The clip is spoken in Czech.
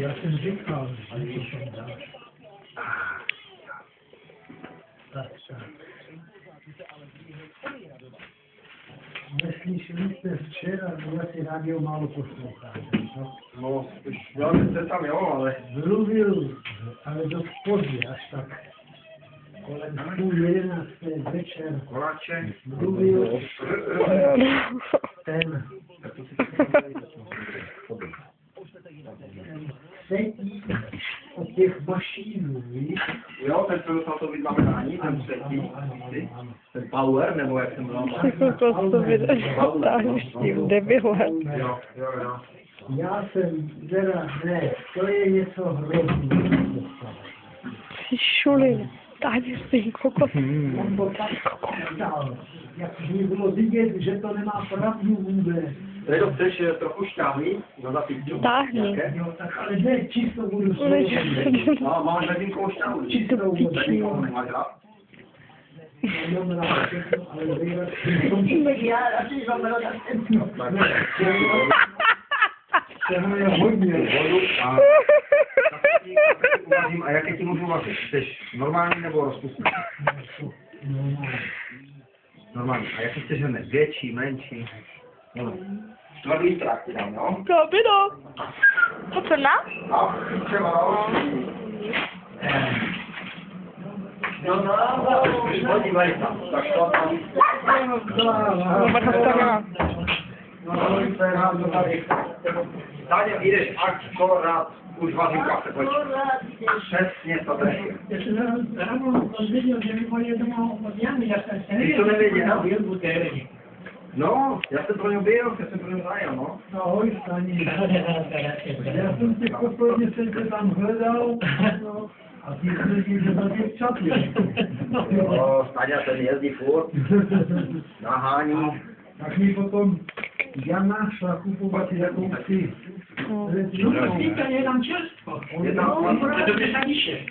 Já jsem říkal, že to tam dáš. Tak. Neslyšeli jste včera, že asi rádio málo posloucháte, no? No, už velmi tam jo, ale... Mluvil, ale dost pozdě, až tak kolem 10:30 večer. Koláče. Mluvil ten setí od těch mašínů, víš? Jo, ten co dostal to vyznamenání, ten třetí. Ten Power, nebo jak jsem byl. To vydáš tím debilem. Jo. Já jsem teda, ne, to je něco hrozného. Jsi šulin. Tady jsi kokos. On to tak dal, jak mi bylo vidět, že to nemá pravdu vůbec. Teď chceš trochu šťávy na zapítku? Táhni. Jo, tak ale ne, čistou budu No, máš hrdinkou šťávu. čistou vodu. Máš rád? Mám rád všechno, ale nejradši já radši mám rád Toho je hodně. Vodu a... A jaké ti můžu vařit? Chceš normální nebo rozpustný? Normální. A jaký chceš hrnek? Větší, menší? No. 4 litra ti dám, jo? Kabino. Po co na? No, třeba, podívej tam. Tak to tam. To je rád do tady. Tady jdeš akorát, už vařím kafe, pojď. Přesně to trefí. Já jsem ráno dozvěděl, že vy chodíte doma od Jany, já jsem se Ty to nevěděl? No, já jsem pro něj byl, já jsem pro něj zajel, no. Ahoj, Stani. Já jsem tě posledně se tam hledal, no, a ty jsi řekl, že za těch čaty. Jo, Staňa ten jezdí furt, nahání. Tak mi potom Jana šla kupovat jakousi. No. Je tam čerstvo. Je tam, to je dobře saniše.